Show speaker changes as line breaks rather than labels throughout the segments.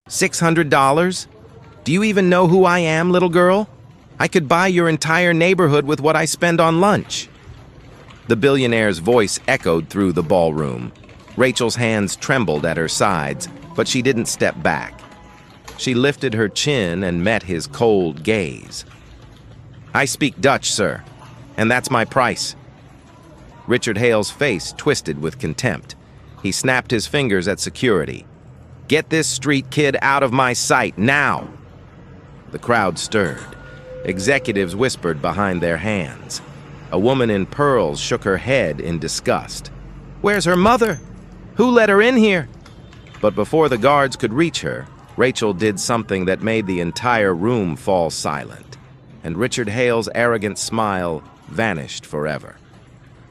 $600? Do you even know who I am, little girl? I could buy your entire neighborhood with what I spend on lunch." The billionaire's voice echoed through the ballroom. Rachel's hands trembled at her sides, but she didn't step back. She lifted her chin and met his cold gaze. "I speak Dutch, sir, and that's my price." Richard Hale's face twisted with contempt. He snapped his fingers at security. "Get this street kid out of my sight, now!" The crowd stirred. Executives whispered behind their hands. A woman in pearls shook her head in disgust. "Where's her mother? Who let her in here?" But before the guards could reach her, Rachel did something that made the entire room fall silent, and Richard Hale's arrogant smile vanished forever.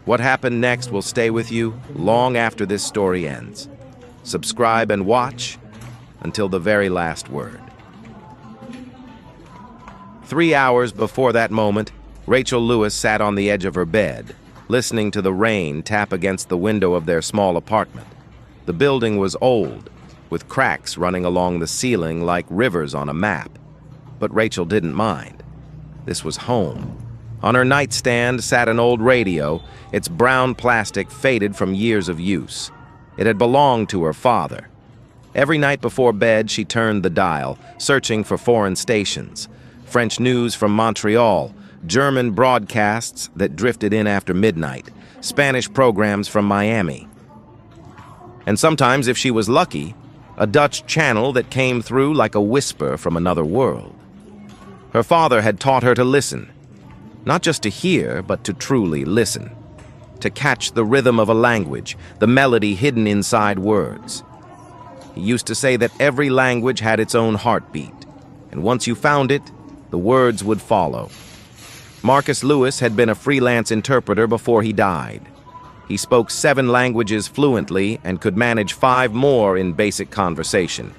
What happened next will stay with you long after this story ends. Subscribe and watch until the very last word. 3 hours before that moment, Rachel Lewis sat on the edge of her bed, listening to the rain tap against the window of their small apartment. The building was old, with cracks running along the ceiling like rivers on a map. But Rachel didn't mind. This was home. On her nightstand sat an old radio, its brown plastic faded from years of use. It had belonged to her father. Every night before bed, she turned the dial, searching for foreign stations. French news from Montreal, German broadcasts that drifted in after midnight, Spanish programs from Miami. And sometimes, if she was lucky, a Dutch channel that came through like a whisper from another world. Her father had taught her to listen, not just to hear, but to truly listen, to catch the rhythm of a language, the melody hidden inside words. He used to say that every language had its own heartbeat, and once you found it, the words would follow. Marcus Lewis had been a freelance interpreter before he died. He spoke 7 languages fluently and could manage 5 more in basic conversation.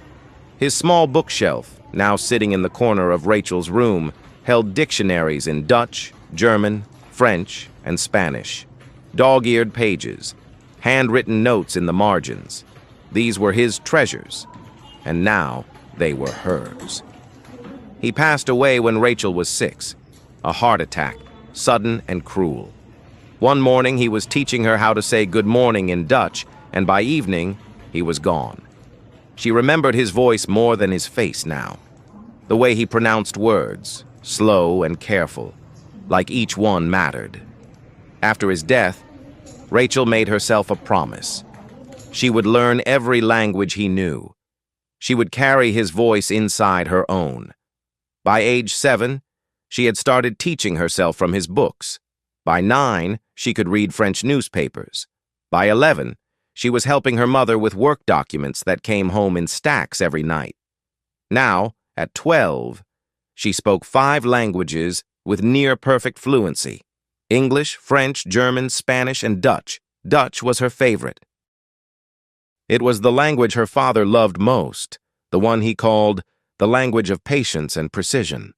His small bookshelf, now sitting in the corner of Rachel's room, held dictionaries in Dutch, German, French, and Spanish. Dog-eared pages, handwritten notes in the margins. These were his treasures, and now they were hers. He passed away when Rachel was 6, a heart attack, sudden and cruel. One morning he was teaching her how to say good morning in Dutch, and by evening he was gone. She remembered his voice more than his face now. The way he pronounced words, slow and careful, like each one mattered. After his death, Rachel made herself a promise. She would learn every language he knew. She would carry his voice inside her own. By age 7, she had started teaching herself from his books. By 9, she could read French newspapers. By 11, she was helping her mother with work documents that came home in stacks every night. Now, at 12, she spoke 5 languages with near-perfect fluency. English, French, German, Spanish, and Dutch. Dutch was her favorite. It was the language her father loved most, the one he called the language of patience and precision.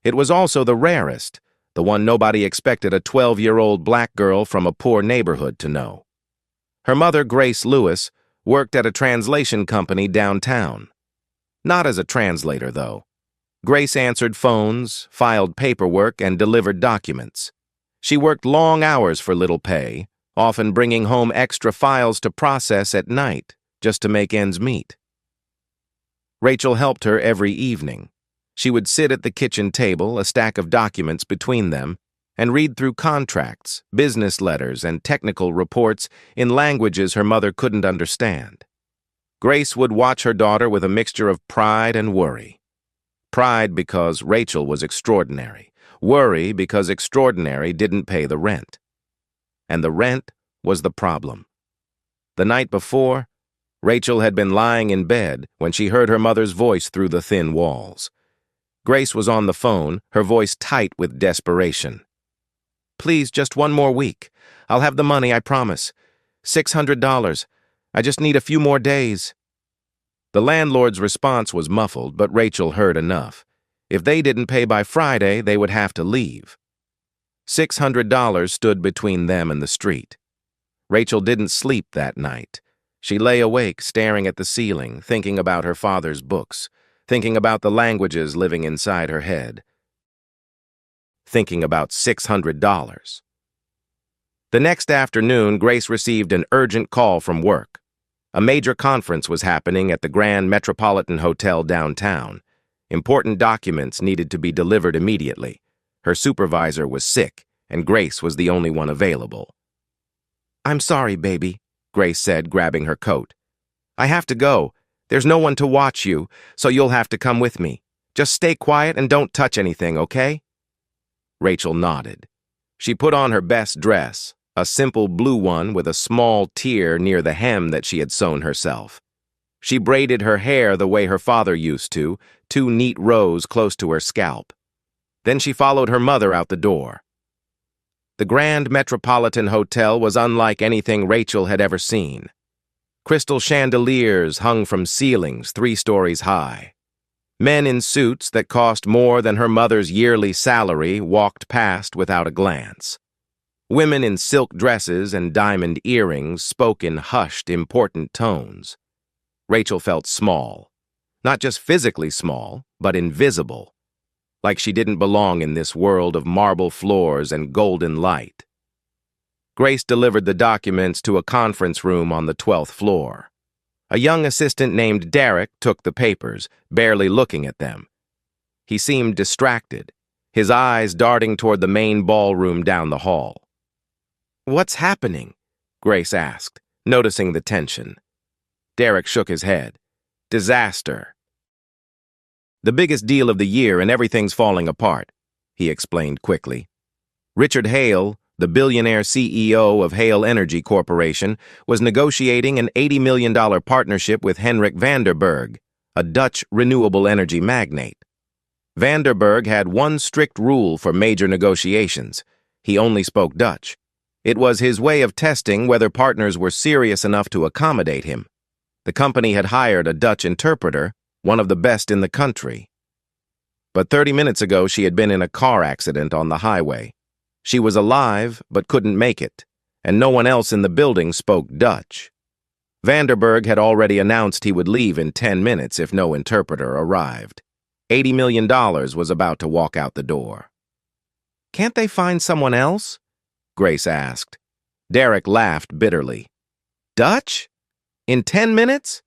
It was also the rarest, the one nobody expected a 12-year-old black girl from a poor neighborhood to know. Her mother, Grace Lewis, worked at a translation company downtown. Not as a translator, though. Grace answered phones, filed paperwork, and delivered documents. She worked long hours for little pay, often bringing home extra files to process at night, just to make ends meet. Rachel helped her every evening. She would sit at the kitchen table, a stack of documents between them, and read through contracts, business letters, and technical reports in languages her mother couldn't understand. Grace would watch her daughter with a mixture of pride and worry. Pride because Rachel was extraordinary. Worry because extraordinary didn't pay the rent. And the rent was the problem. The night before, Rachel had been lying in bed when she heard her mother's voice through the thin walls. Grace was on the phone, her voice tight with desperation. "Please, just one more week. I'll have the money, I promise. $600. I just need a few more days." The landlord's response was muffled, but Rachel heard enough. If they didn't pay by Friday, they would have to leave. $600 stood between them and the street. Rachel didn't sleep that night. She lay awake, staring at the ceiling, thinking about her father's books, thinking about the languages living inside her head, thinking about $600. The next afternoon, Grace received an urgent call from work. A major conference was happening at the Grand Metropolitan Hotel downtown. Important documents needed to be delivered immediately. Her supervisor was sick, and Grace was the only one available. "I'm sorry, baby," Grace said, grabbing her coat. "I have to go. There's no one to watch you, so you'll have to come with me. Just stay quiet and don't touch anything, okay?" Rachel nodded. She put on her best dress, a simple blue one with a small tear near the hem that she had sewn herself. She braided her hair the way her father used to, 2 neat rows close to her scalp. Then she followed her mother out the door. The Grand Metropolitan Hotel was unlike anything Rachel had ever seen. Crystal chandeliers hung from ceilings 3 stories high. Men in suits that cost more than her mother's yearly salary walked past without a glance. Women in silk dresses and diamond earrings spoke in hushed, important tones. Rachel felt small. Not just physically small, but invisible. Like she didn't belong in this world of marble floors and golden light. Grace delivered the documents to a conference room on the 12th floor. A young assistant named Derek took the papers, barely looking at them. He seemed distracted, his eyes darting toward the main ballroom down the hall. "What's happening?" Grace asked, noticing the tension. Derek shook his head. "Disaster. The biggest deal of the year and everything's falling apart," he explained quickly. Richard Hale, the billionaire CEO of Hale Energy Corporation, was negotiating an $80 million partnership with Henrik Vanderberg, a Dutch renewable energy magnate. Vanderberg had one strict rule for major negotiations. He only spoke Dutch. It was his way of testing whether partners were serious enough to accommodate him. The company had hired a Dutch interpreter, one of the best in the country. But 30 minutes ago, she had been in a car accident on the highway. She was alive, but couldn't make it, and no one else in the building spoke Dutch. Vanderberg had already announced he would leave in 10 minutes if no interpreter arrived. $80 million was about to walk out the door. "Can't they find someone else?" Grace asked. Derek laughed bitterly. "Dutch? In 10 minutes?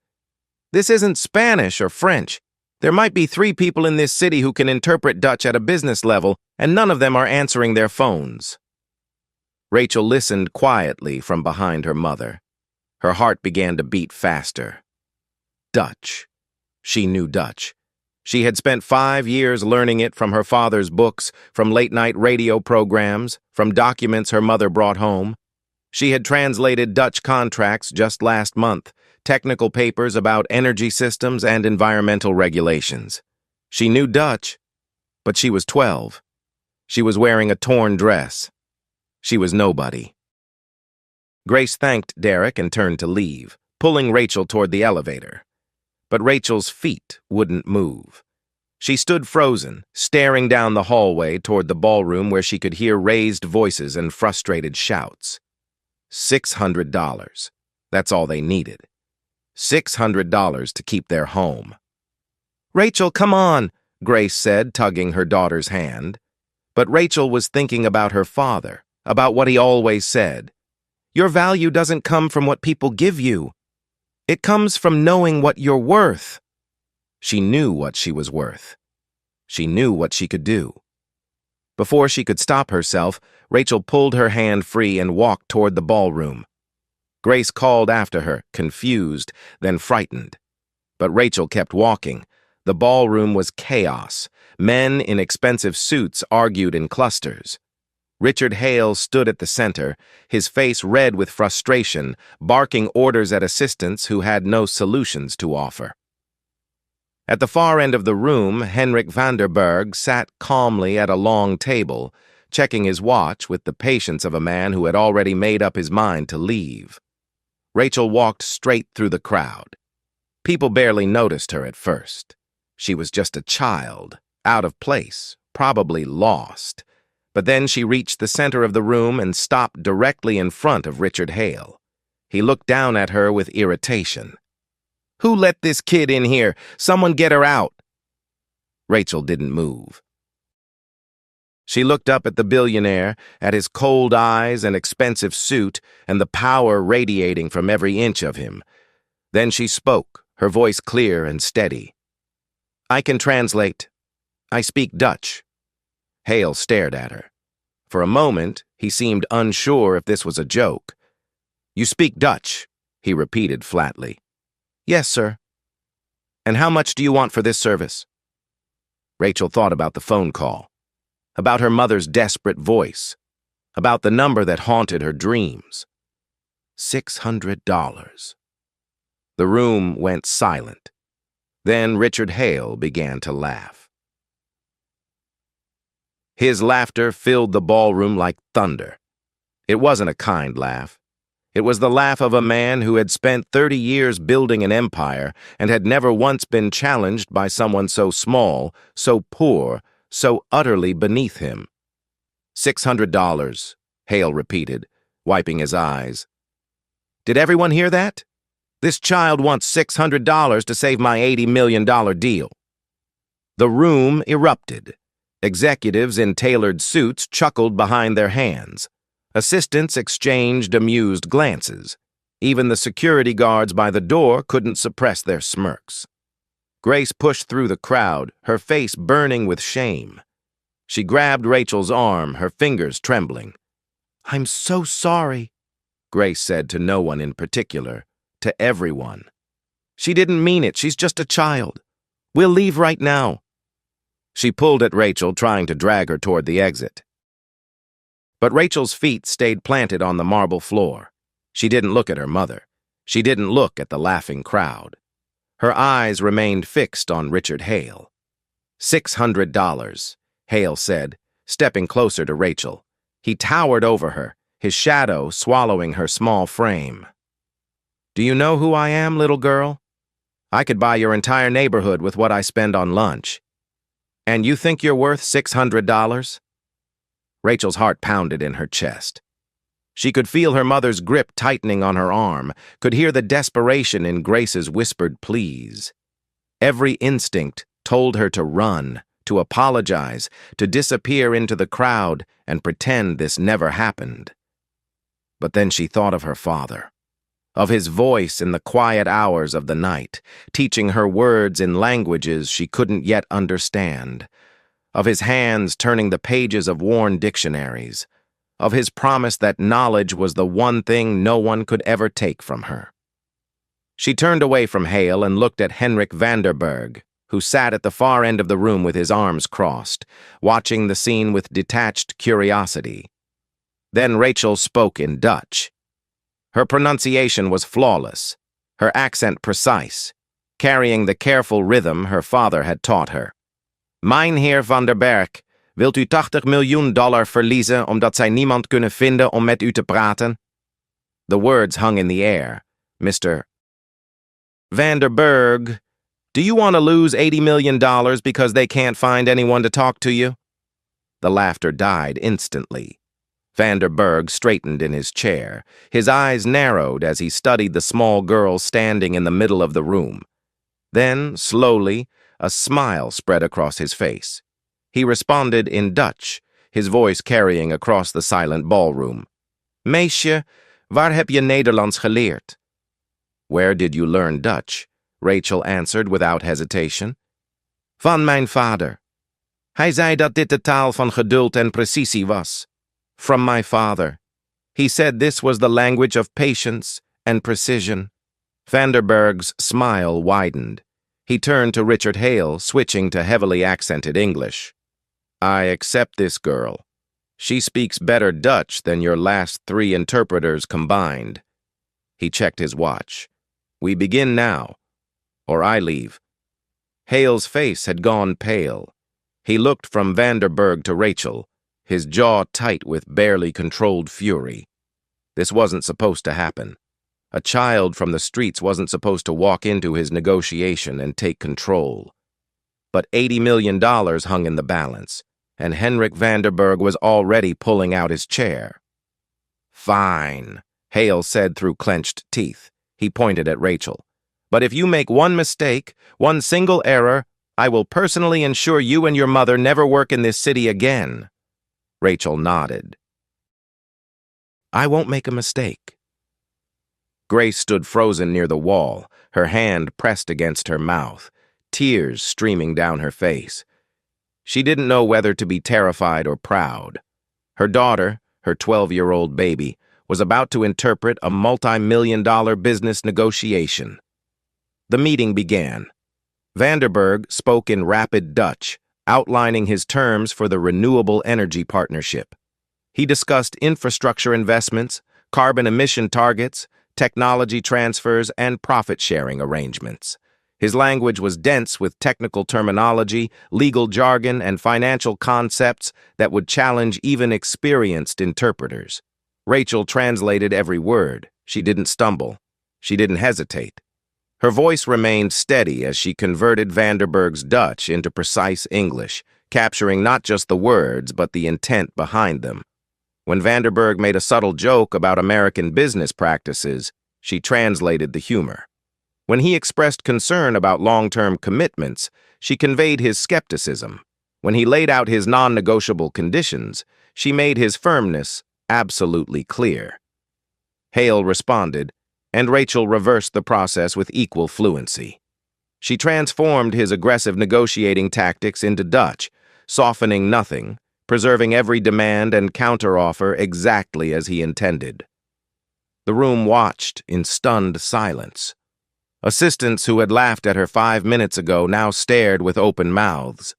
This isn't Spanish or French. There might be 3 people in this city who can interpret Dutch at a business level, and none of them are answering their phones." Rachel listened quietly from behind her mother. Her heart began to beat faster. Dutch. She knew Dutch. She had spent 5 years learning it from her father's books, from late-night radio programs, from documents her mother brought home. She had translated Dutch contracts just last month, technical papers about energy systems and environmental regulations. She knew Dutch, but she was 12. She was wearing a torn dress. She was nobody. Grace thanked Derek and turned to leave, pulling Rachel toward the elevator. But Rachel's feet wouldn't move. She stood frozen, staring down the hallway toward the ballroom where she could hear raised voices and frustrated shouts. $600. That's all they needed. $600 to keep their home. "Rachel, come on," Grace said, tugging her daughter's hand. But Rachel was thinking about her father, about what he always said. "Your value doesn't come from what people give you. It comes from knowing what you're worth." She knew what she was worth. She knew what she could do. Before she could stop herself, Rachel pulled her hand free and walked toward the ballroom. Grace called after her, confused, then frightened. But Rachel kept walking. The ballroom was chaos. Men in expensive suits argued in clusters. Richard Hale stood at the center, his face red with frustration, barking orders at assistants who had no solutions to offer. At the far end of the room, Henrik Vanderberg sat calmly at a long table, checking his watch with the patience of a man who had already made up his mind to leave. Rachel walked straight through the crowd. People barely noticed her at first. She was just a child, out of place, probably lost. But then she reached the center of the room and stopped directly in front of Richard Hale. He looked down at her with irritation. "Who let this kid in here? Someone get her out." Rachel didn't move. She looked up at the billionaire, at his cold eyes and expensive suit, and the power radiating from every inch of him. Then she spoke, her voice clear and steady. "I can translate. I speak Dutch." Hale stared at her. For a moment, he seemed unsure if this was a joke. "You speak Dutch," he repeated flatly. "Yes, sir." "And how much do you want for this service?" Rachel thought about the phone call, about her mother's desperate voice, about the number that haunted her dreams. $600. The room went silent. Then Richard Hale began to laugh. His laughter filled the ballroom like thunder. It wasn't a kind laugh. It was the laugh of a man who had spent 30 years building an empire and had never once been challenged by someone so small, so poor, so utterly beneath him. $600, Hale repeated, wiping his eyes. "Did everyone hear that? This child wants $600 to save my $80 million deal." The room erupted. Executives in tailored suits chuckled behind their hands. Assistants exchanged amused glances. Even the security guards by the door couldn't suppress their smirks. Grace pushed through the crowd, her face burning with shame. She grabbed Rachel's arm, her fingers trembling. "I'm so sorry," Grace said to no one in particular, to everyone. "She didn't mean it. She's just a child. We'll leave right now." She pulled at Rachel, trying to drag her toward the exit. But Rachel's feet stayed planted on the marble floor. She didn't look at her mother. She didn't look at the laughing crowd. Her eyes remained fixed on Richard Hale. $600, Hale said, stepping closer to Rachel. He towered over her, his shadow swallowing her small frame. "Do you know who I am, little girl? I could buy your entire neighborhood with what I spend on lunch. And you think you're worth $600? Rachel's heart pounded in her chest. She could feel her mother's grip tightening on her arm, could hear the desperation in Grace's whispered pleas. Every instinct told her to run, to apologize, to disappear into the crowd and pretend this never happened. But then she thought of her father, of his voice in the quiet hours of the night, teaching her words in languages she couldn't yet understand, of his hands turning the pages of worn dictionaries, of his promise that knowledge was the one thing no one could ever take from her. She turned away from Hale and looked at Henrik Vanderberg, who sat at the far end of the room with his arms crossed, watching the scene with detached curiosity. Then Rachel spoke in Dutch. Her pronunciation was flawless, her accent precise, carrying the careful rhythm her father had taught her. "Mijnheer Vanderberg, wilt u $80 miljoen verliezen omdat zij niemand kunnen vinden om met u te praten?" The words hung in the air. Mr. Vanderberg, do you want to lose $80 million because they can't find anyone to talk to you? The laughter died instantly. Vanderberg straightened in his chair. His eyes narrowed as he studied the small girl standing in the middle of the room. Then, slowly, a smile spread across his face. He responded in Dutch, his voice carrying across the silent ballroom. "Meisje, waar heb je Nederlands geleerd?" "Where did you learn Dutch?" Rachel answered without hesitation. "Van mijn vader. Hij zei dat dit de taal van geduld en precisie was. From my father. He said this was the language of patience and precision." Vanderberg's smile widened. He turned to Richard Hale, switching to heavily accented English. "I accept this girl. She speaks better Dutch than your last 3 interpreters combined." He checked his watch. "We begin now, or I leave." Hale's face had gone pale. He looked from Vanderberg to Rachel, his jaw tight with barely controlled fury. This wasn't supposed to happen. A child from the streets wasn't supposed to walk into his negotiation and take control. But $80 million hung in the balance, and Henrik Vanderberg was already pulling out his chair. "Fine," Hale said through clenched teeth. He pointed at Rachel. "But if you make one mistake, one single error, I will personally ensure you and your mother never work in this city again." Rachel nodded. "I won't make a mistake." Grace stood frozen near the wall, her hand pressed against her mouth, tears streaming down her face. She didn't know whether to be terrified or proud. Her daughter, her 12-year-old baby, was about to interpret a multi-million-dollar business negotiation. The meeting began. Vanderburg spoke in rapid Dutch, outlining his terms for the renewable energy partnership. He discussed infrastructure investments, carbon emission targets, technology transfers, and profit-sharing arrangements. His language was dense with technical terminology, legal jargon, and financial concepts that would challenge even experienced interpreters. Rachel translated every word. She didn't stumble. She didn't hesitate. Her voice remained steady as she converted Vanderburg's Dutch into precise English, capturing not just the words but the intent behind them. When Vanderburg made a subtle joke about American business practices, she translated the humor. When he expressed concern about long-term commitments, she conveyed his skepticism. When he laid out his non-negotiable conditions, she made his firmness absolutely clear. Hale responded, and Rachel reversed the process with equal fluency. She transformed his aggressive negotiating tactics into Dutch, softening nothing, preserving every demand and counteroffer exactly as he intended. The room watched in stunned silence. Assistants who had laughed at her 5 minutes ago now stared with open mouths.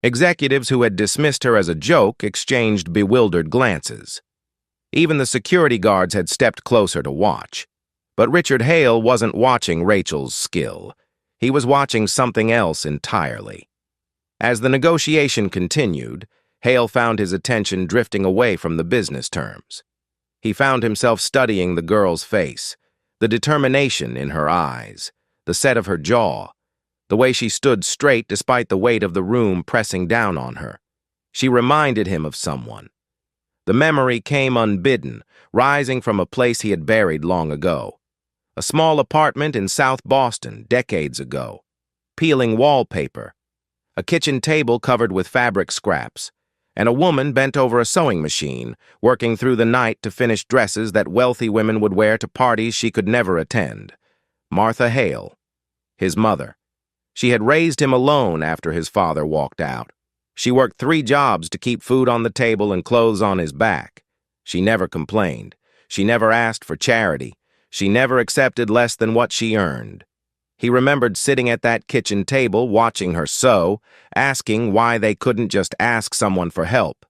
Executives who had dismissed her as a joke exchanged bewildered glances. Even the security guards had stepped closer to watch. But Richard Hale wasn't watching Rachel's skill. He was watching something else entirely. As the negotiation continued, Hale found his attention drifting away from the business terms. He found himself studying the girl's face, the determination in her eyes, the set of her jaw, the way she stood straight despite the weight of the room pressing down on her. She reminded him of someone. The memory came unbidden, rising from a place he had buried long ago. A small apartment in South Boston, decades ago. Peeling wallpaper. A kitchen table covered with fabric scraps. And a woman bent over a sewing machine, working through the night to finish dresses that wealthy women would wear to parties she could never attend. Martha Hale, his mother. She had raised him alone after his father walked out. She worked 3 jobs to keep food on the table and clothes on his back. She never complained. She never asked for charity. She never accepted less than what she earned. He remembered sitting at that kitchen table, watching her sew, asking why they couldn't just ask someone for help.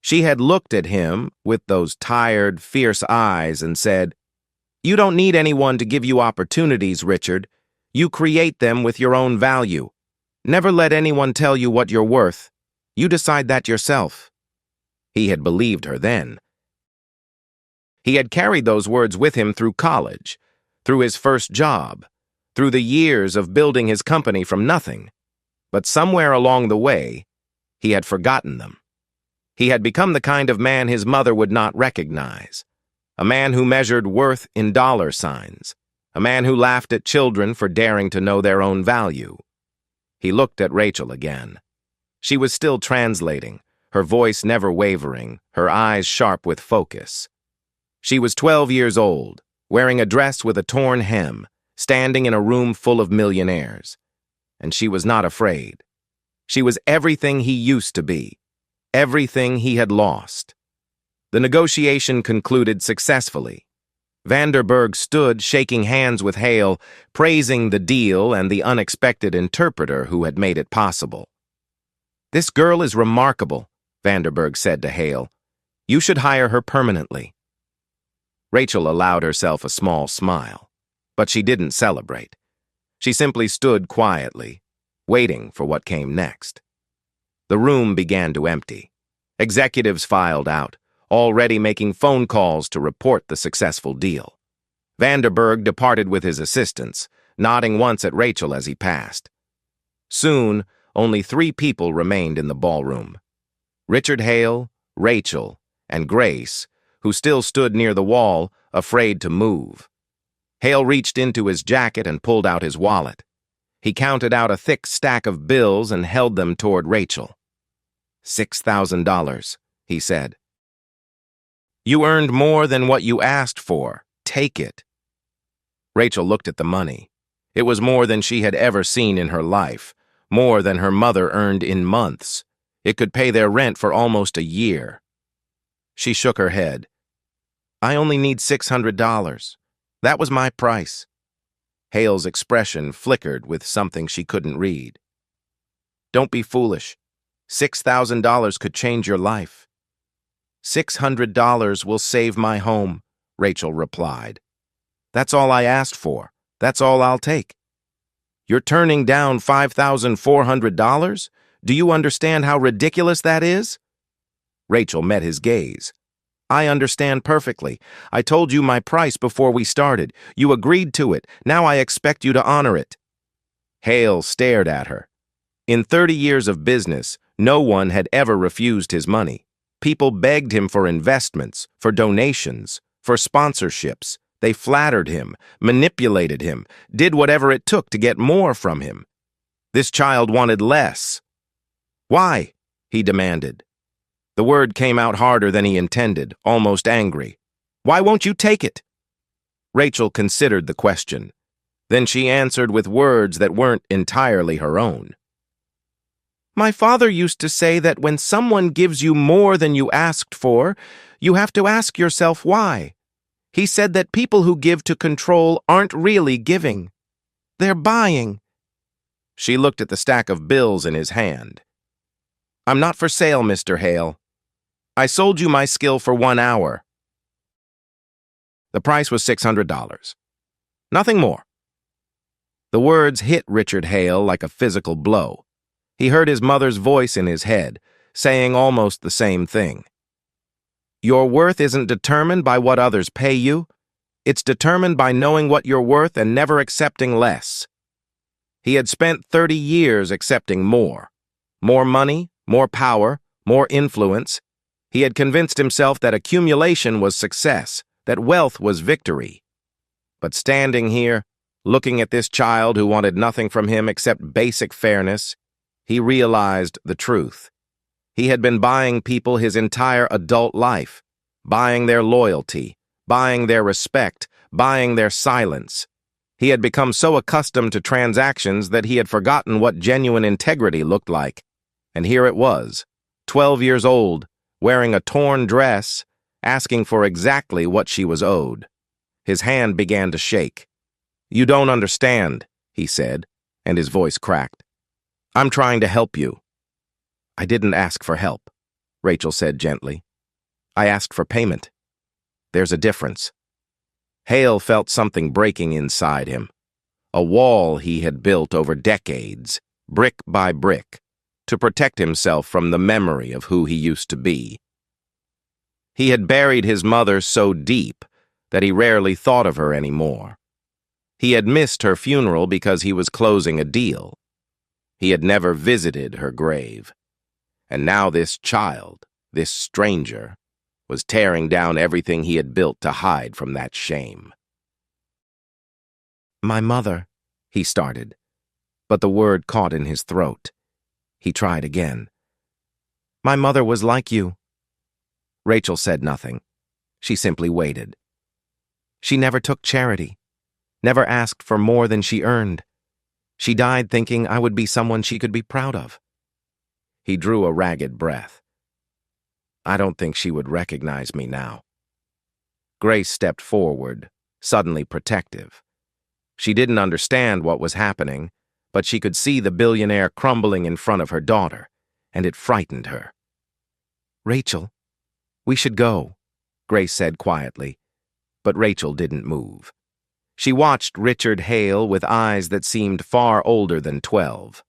She had looked at him with those tired, fierce eyes and said, "You don't need anyone to give you opportunities, Richard. You create them with your own value. Never let anyone tell you what you're worth. You decide that yourself." He had believed her then. He had carried those words with him through college, through his first job, through the years of building his company from nothing. But somewhere along the way, he had forgotten them. He had become the kind of man his mother would not recognize, a man who measured worth in dollar signs, a man who laughed at children for daring to know their own value. He looked at Rachel again. She was still translating, her voice never wavering, her eyes sharp with focus. She was 12 years old, wearing a dress with a torn hem, standing in a room full of millionaires. And she was not afraid. She was everything he used to be, everything he had lost. The negotiation concluded successfully. Vanderburg stood shaking hands with Hale, praising the deal and the unexpected interpreter who had made it possible. "This girl is remarkable," Vanderburg said to Hale. "You should hire her permanently." Rachel allowed herself a small smile, but she didn't celebrate. She simply stood quietly, waiting for what came next. The room began to empty. Executives filed out, already making phone calls to report the successful deal. Vanderburg departed with his assistants, nodding once at Rachel as he passed. Soon, only 3 people remained in the ballroom: Richard Hale, Rachel, and Grace, who still stood near the wall, afraid to move. Hale reached into his jacket and pulled out his wallet. He counted out a thick stack of bills and held them toward Rachel. $6,000, he said. You earned more than what you asked for. Take it. Rachel looked at the money. It was more than she had ever seen in her life, more than her mother earned in months. It could pay their rent for almost a year. She shook her head. I only need $600. That was my price. Hale's expression flickered with something she couldn't read. Don't be foolish. $6,000 could change your life. $600 will save my home, Rachel replied. That's all I asked for. That's all I'll take. You're turning down $5,400? Do you understand how ridiculous that is? Rachel met his gaze. I understand perfectly. I told you my price before we started. You agreed to it. Now I expect you to honor it. Hale stared at her. In 30 years of business, no one had ever refused his money. People begged him for investments, for donations, for sponsorships. They flattered him, manipulated him, did whatever it took to get more from him. This child wanted less. Why? He demanded. The word came out harder than he intended, almost angry. Why won't you take it? Rachel considered the question. Then she answered with words that weren't entirely her own. My father used to say that when someone gives you more than you asked for, you have to ask yourself why. He said that people who give to control aren't really giving. They're buying. She looked at the stack of bills in his hand. I'm not for sale, Mr. Hale. I sold you my skill for 1 hour. The price was $600. Nothing more. The words hit Richard Hale like a physical blow. He heard his mother's voice in his head, saying almost the same thing. Your worth isn't determined by what others pay you. It's determined by knowing what you're worth and never accepting less. He had spent 30 years accepting more. More money, more power, more influence. He had convinced himself that accumulation was success, that wealth was victory. But standing here, looking at this child who wanted nothing from him except basic fairness, he realized the truth. He had been buying people his entire adult life, buying their loyalty, buying their respect, buying their silence. He had become so accustomed to transactions that he had forgotten what genuine integrity looked like. And here it was, 12 years old, wearing a torn dress, asking for exactly what she was owed. His hand began to shake. You don't understand, he said, and his voice cracked. I'm trying to help you. I didn't ask for help, Rachel said gently. I asked for payment. There's a difference. Hale felt something breaking inside him. A wall he had built over decades, brick by brick, to protect himself from the memory of who he used to be. He had buried his mother so deep that he rarely thought of her anymore. He had missed her funeral because he was closing a deal. He had never visited her grave. And now this child, this stranger, was tearing down everything he had built to hide from that shame. My mother, he started, but the word caught in his throat. He tried again. My mother was like you. Rachel said nothing. She simply waited. She never took charity, never asked for more than she earned. She died thinking I would be someone she could be proud of. He drew a ragged breath. I don't think she would recognize me now. Grace stepped forward, suddenly protective. She didn't understand what was happening, but she could see the billionaire crumbling in front of her daughter, and it frightened her. Rachel, we should go, Grace said quietly, but Rachel didn't move. She watched Richard Hale with eyes that seemed far older than 12.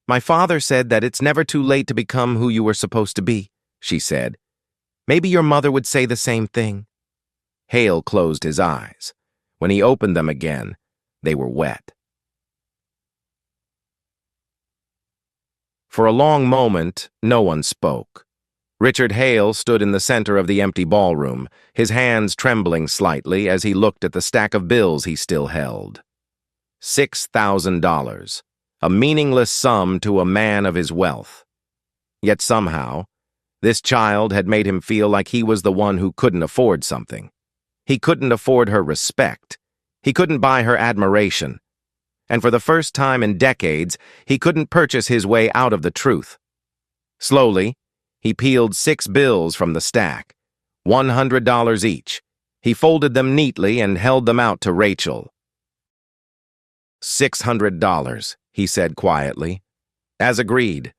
My father said that it's never too late to become who you were supposed to be, she said. Maybe your mother would say the same thing. Hale closed his eyes. When he opened them again, they were wet. For a long moment, no one spoke. Richard Hale stood in the center of the empty ballroom, his hands trembling slightly as he looked at the stack of bills he still held. $6,000, a meaningless sum to a man of his wealth. Yet somehow, this child had made him feel like he was the one who couldn't afford something. He couldn't afford her respect. He couldn't buy her admiration. And for the first time in decades, he couldn't purchase his way out of the truth. Slowly, he peeled 6 bills from the stack, $100 each. He folded them neatly and held them out to Rachel. $600, he said quietly. As agreed.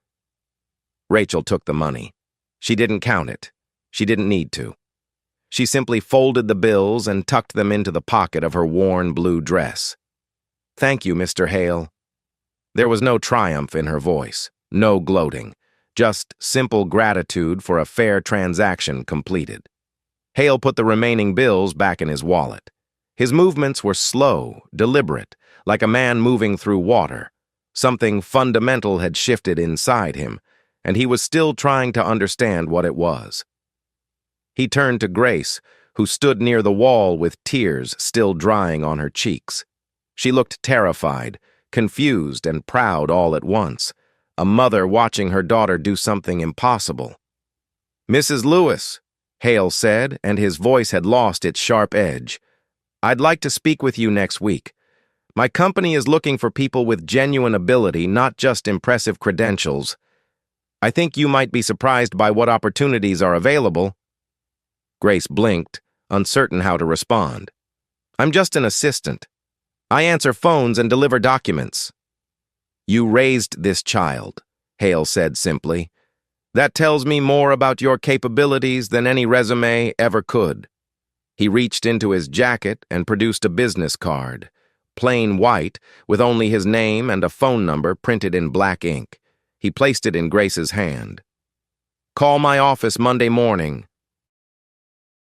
Rachel took the money. She didn't count it. She didn't need to. She simply folded the bills and tucked them into the pocket of her worn blue dress. Thank you, Mr. Hale. There was no triumph in her voice, no gloating, just simple gratitude for a fair transaction completed. Hale put the remaining bills back in his wallet. His movements were slow, deliberate, like a man moving through water. Something fundamental had shifted inside him, and he was still trying to understand what it was. He turned to Grace, who stood near the wall with tears still drying on her cheeks. She looked terrified, confused, and proud all at once, a mother watching her daughter do something impossible. "Mrs. Lewis," Hale said, and his voice had lost its sharp edge, "I'd like to speak with you next week. My company is looking for people with genuine ability, not just impressive credentials. I think you might be surprised by what opportunities are available." Grace blinked, uncertain how to respond. "I'm just an assistant. I answer phones and deliver documents." "You raised this child," Hale said simply. "That tells me more about your capabilities than any resume ever could." He reached into his jacket and produced a business card, plain white, with only his name and a phone number printed in black ink. He placed it in Grace's hand. "Call my office Monday morning.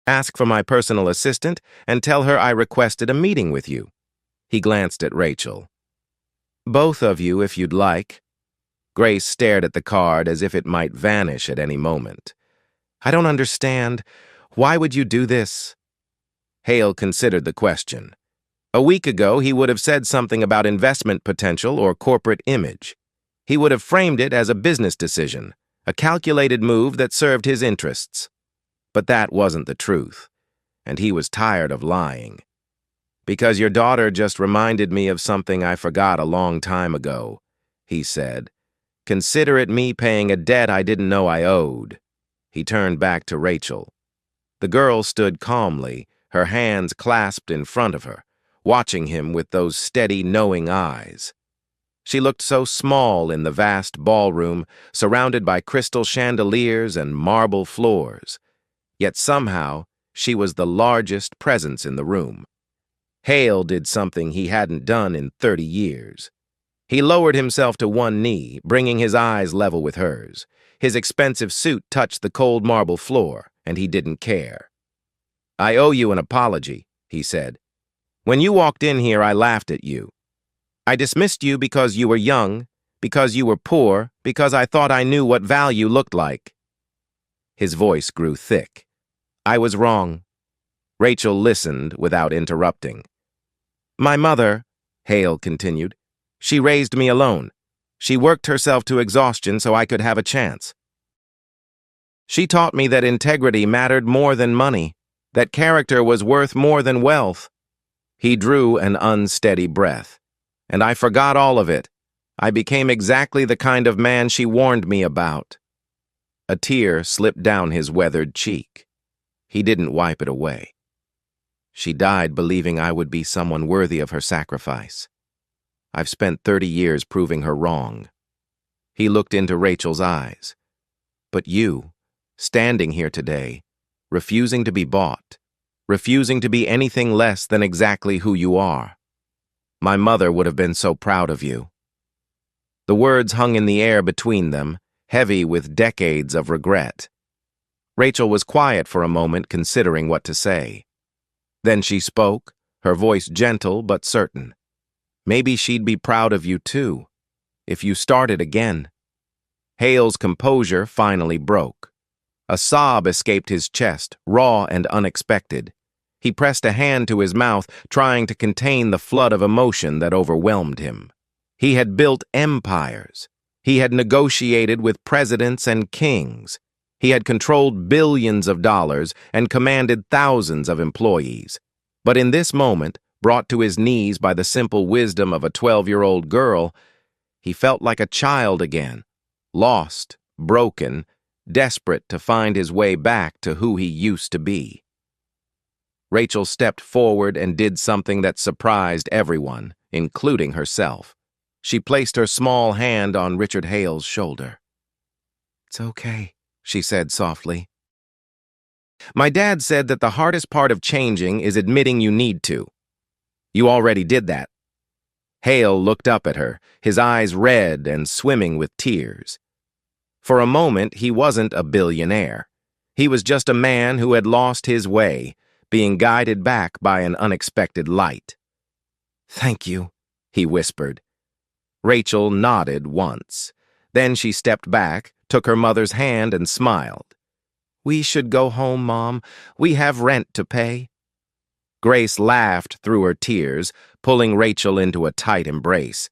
Ask for my personal assistant and tell her I requested a meeting with you." He glanced at Rachel. "Both of you, if you'd like." Grace stared at the card as if it might vanish at any moment. "I don't understand. Why would you do this?" Hale considered the question. A week ago, he would have said something about investment potential or corporate image. He would have framed it as a business decision, a calculated move that served his interests. But that wasn't the truth, and he was tired of lying. "Because your daughter just reminded me of something I forgot a long time ago," he said. "Consider it me paying a debt I didn't know I owed." He turned back to Rachel. The girl stood calmly, her hands clasped in front of her, watching him with those steady, knowing eyes. She looked so small in the vast ballroom, surrounded by crystal chandeliers and marble floors. Yet somehow, she was the largest presence in the room. Hale did something he hadn't done in 30 years. He lowered himself to one knee, bringing his eyes level with hers. His expensive suit touched the cold marble floor, and he didn't care. "I owe you an apology," he said. "When you walked in here, I laughed at you. I dismissed you because you were young, because you were poor, because I thought I knew what value looked like." His voice grew thick. "I was wrong." Rachel listened without interrupting. "My mother," Hale continued, "she raised me alone. She worked herself to exhaustion so I could have a chance. She taught me that integrity mattered more than money, that character was worth more than wealth." He drew an unsteady breath. "And I forgot all of it. I became exactly the kind of man she warned me about." A tear slipped down his weathered cheek. He didn't wipe it away. "She died believing I would be someone worthy of her sacrifice. I've spent 30 years proving her wrong." He looked into Rachel's eyes. "But you, standing here today, refusing to be bought, refusing to be anything less than exactly who you are. My mother would have been so proud of you." The words hung in the air between them, heavy with decades of regret. Rachel was quiet for a moment, considering what to say. Then she spoke, her voice gentle but certain. "Maybe she'd be proud of you too, if you started again." Hale's composure finally broke. A sob escaped his chest, raw and unexpected. He pressed a hand to his mouth, trying to contain the flood of emotion that overwhelmed him. He had built empires. He had negotiated with presidents and kings. He had controlled billions of dollars and commanded thousands of employees. But in this moment, brought to his knees by the simple wisdom of a 12-year-old girl, he felt like a child again, lost, broken, desperate to find his way back to who he used to be. Rachel stepped forward and did something that surprised everyone, including herself. She placed her small hand on Richard Hale's shoulder. "It's okay," she said softly. "My dad said that the hardest part of changing is admitting you need to. You already did that." Hale looked up at her, his eyes red and swimming with tears. For a moment, he wasn't a billionaire. He was just a man who had lost his way, being guided back by an unexpected light. "Thank you," he whispered. Rachel nodded once. Then she stepped back, took her mother's hand, and smiled. "We should go home, Mom. We have rent to pay." Grace laughed through her tears, pulling Rachel into a tight embrace.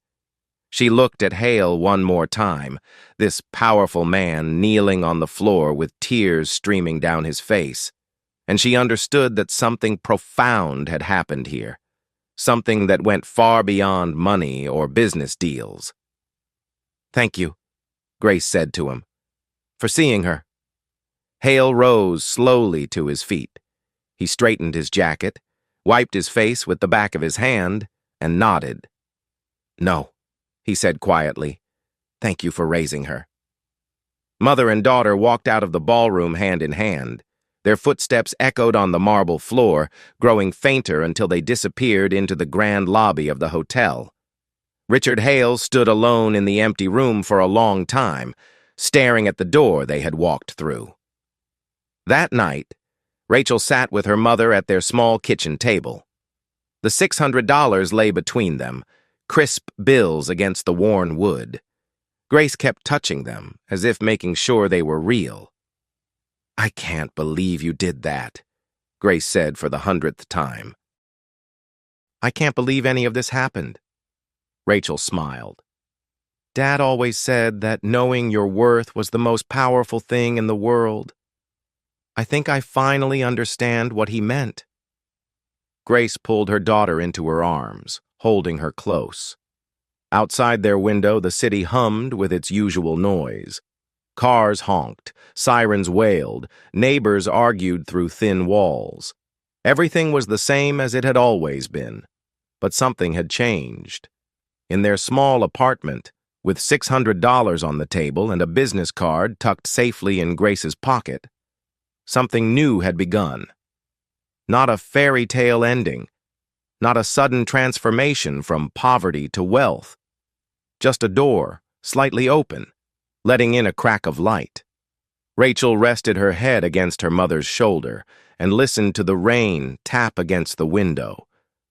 She looked at Hale one more time, this powerful man kneeling on the floor with tears streaming down his face, and she understood that something profound had happened here, something that went far beyond money or business deals. "Thank you," Grace said to him, "for seeing her." Hale rose slowly to his feet. He straightened his jacket, wiped his face with the back of his hand, and nodded. "No," he said quietly. "Thank you for raising her." Mother and daughter walked out of the ballroom hand in hand. Their footsteps echoed on the marble floor, growing fainter until they disappeared into the grand lobby of the hotel. Richard Hale stood alone in the empty room for a long time, staring at the door they had walked through. That night, Rachel sat with her mother at their small kitchen table. The $600 lay between them, crisp bills against the worn wood. Grace kept touching them, as if making sure they were real. "I can't believe you did that," Grace said for the 100th time. "I can't believe any of this happened." Rachel smiled. "Dad always said that knowing your worth was the most powerful thing in the world. I think I finally understand what he meant." Grace pulled her daughter into her arms, holding her close. Outside their window, the city hummed with its usual noise. Cars honked, sirens wailed, neighbors argued through thin walls. Everything was the same as it had always been, but something had changed. In their small apartment, with $600 on the table and a business card tucked safely in Grace's pocket, something new had begun. Not a fairy tale ending, not a sudden transformation from poverty to wealth. Just a door, slightly open, letting in a crack of light. Rachel rested her head against her mother's shoulder and listened to the rain tap against the window,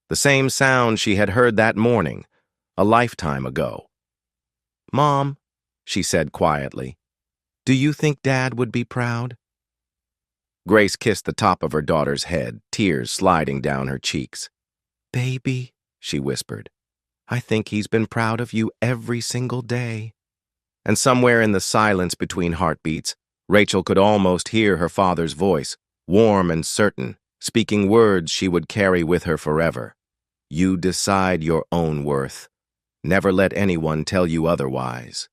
the same sound she had heard that morning, a lifetime ago. "Mom," she said quietly, "do you think Dad would be proud?" Grace kissed the top of her daughter's head, tears sliding down her cheeks. "Baby," she whispered, "I think he's been proud of you every single day." And somewhere in the silence between heartbeats, Rachel could almost hear her father's voice, warm and certain, speaking words she would carry with her forever. "You decide your own worth. Never let anyone tell you otherwise."